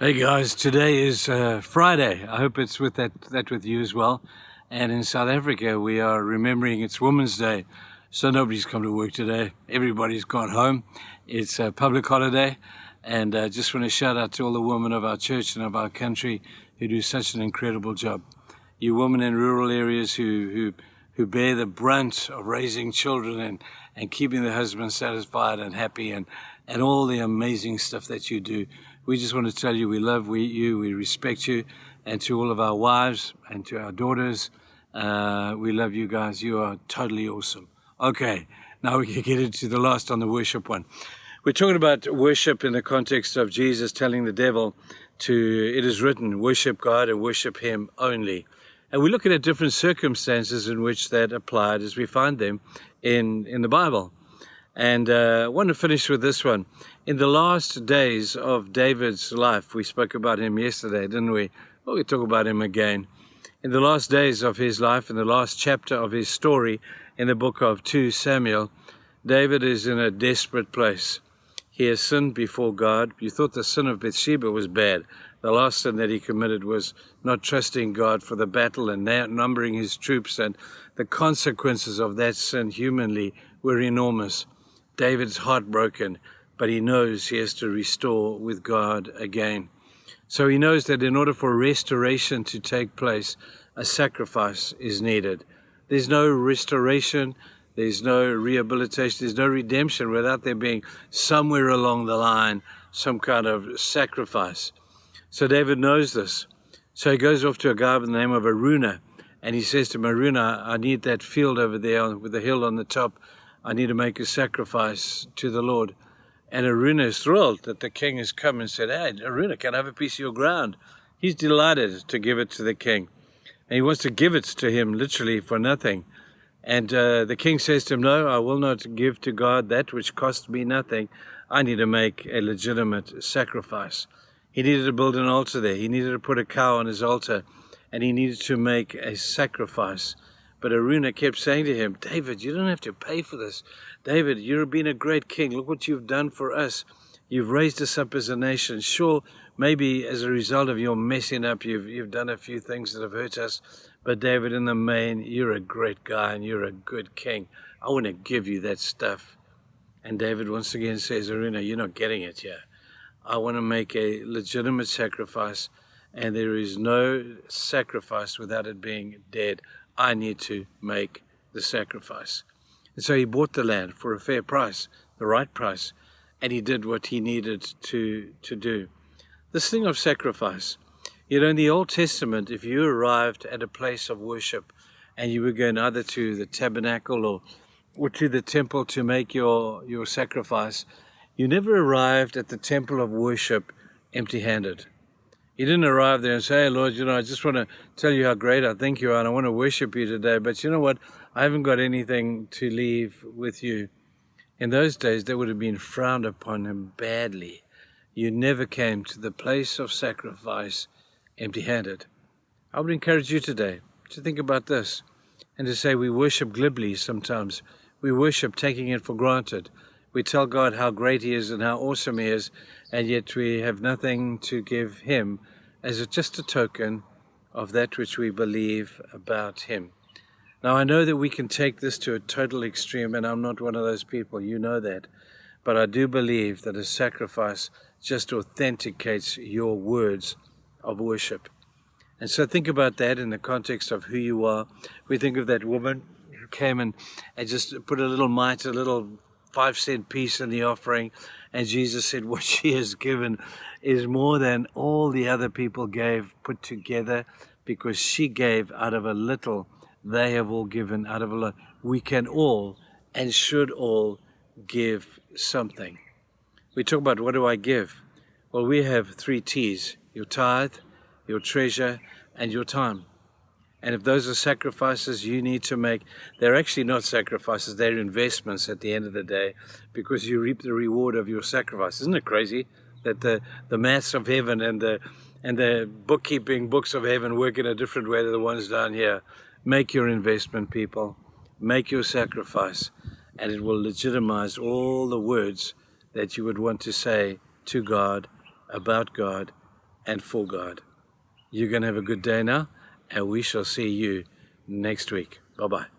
Hey guys, today is Friday. I hope it's with that with you as well. And in South Africa, we are remembering it's Women's Day, so nobody's come to work today. Everybody's gone home. It's a public holiday, and just want to shout out to all the women of our church and of our country who do such an incredible job. You women in rural areas who bear the brunt of raising children and keeping the husband satisfied and happy and all the amazing stuff that you do. We just want to tell you we love you, we respect you, and to all of our wives and to our daughters, we love you guys. You are totally awesome. Okay, now we can get into the last on the worship one. We're talking about worship in the context of Jesus telling the devil it is written, worship God and worship him only. And we're looking at different circumstances in which that applied as we find them in the Bible. And I want to finish with this one. In the last days of David's life, we spoke about him yesterday, didn't we? Well, we talk about him again. In the last days of his life, in the last chapter of his story in the book of 2 Samuel, David is in a desperate place. He has sinned before God. You thought the sin of Bathsheba was bad. The last sin that he committed was not trusting God for the battle and numbering his troops, and the consequences of that sin humanly were enormous. David's heartbroken, but he knows he has to restore with God again. So he knows that in order for restoration to take place, a sacrifice is needed. There's no restoration, there's no rehabilitation, there's no redemption without there being somewhere along the line some kind of sacrifice. So David knows this. So he goes off to a guy by the name of Aruna, and he says to him, Aruna, I need that field over there with the hill on the top. I need to make a sacrifice to the Lord. And Aruna is thrilled that the king has come and said, hey, Aruna, can I have a piece of your ground? He's delighted to give it to the king. And he wants to give it to him literally for nothing. And the king says to him, no, I will not give to God that which costs me nothing. I need to make a legitimate sacrifice. He needed to build an altar there. He needed to put a cow on his altar. And he needed to make a sacrifice. But Aruna kept saying to him, David, you don't have to pay for this. David, you've been a great king. Look what you've done for us. You've raised us up as a nation. Sure, maybe as a result of your messing up, you've done a few things that have hurt us. But David, in the main, you're a great guy and you're a good king. I want to give you that stuff. And David once again says, Aruna, you're not getting it here. I want to make a legitimate sacrifice, and there is no sacrifice without it being dead. I need to make the sacrifice. And so he bought the land for a fair price, the right price, and he did what he needed to do. This thing of sacrifice, in the Old Testament, if you arrived at a place of worship and you were going either to the tabernacle or to the temple to make your sacrifice, you never arrived at the temple of worship empty-handed. You didn't arrive there and say, hey, Lord, I just want to tell you how great I think you are and I want to worship you today. But you know what? I haven't got anything to leave with you. In those days, that would have been frowned upon him badly. You never came to the place of sacrifice empty-handed. I would encourage you today to think about this and to say we worship glibly sometimes. We worship taking it for granted. We tell God how great he is and how awesome he is, and yet we have nothing to give him as just a token of that which we believe about him. Now, I know that we can take this to a total extreme, and I'm not one of those people, you know that, but I do believe that a sacrifice just authenticates your words of worship. And so think about that in the context of who you are. We think of that woman who came and just put a little mite, a little 5-cent piece in the offering, and Jesus said what she has given is more than all the other people gave put together, because she gave out of a little, they have all given out of a lot. We can all and should all give something. We talk about, what do I give? Well, we have 3 T's: your tithe, your treasure, and your time. And if those are sacrifices you need to make, they're actually not sacrifices, they're investments at the end of the day, because you reap the reward of your sacrifice. Isn't it crazy that the maths of heaven and the bookkeeping books of heaven work in a different way than the ones down here? Make your investment, people. Make your sacrifice, and it will legitimize all the words that you would want to say to God, about God, and for God. You're going to have a good day now, and we shall see you next week. Bye-bye.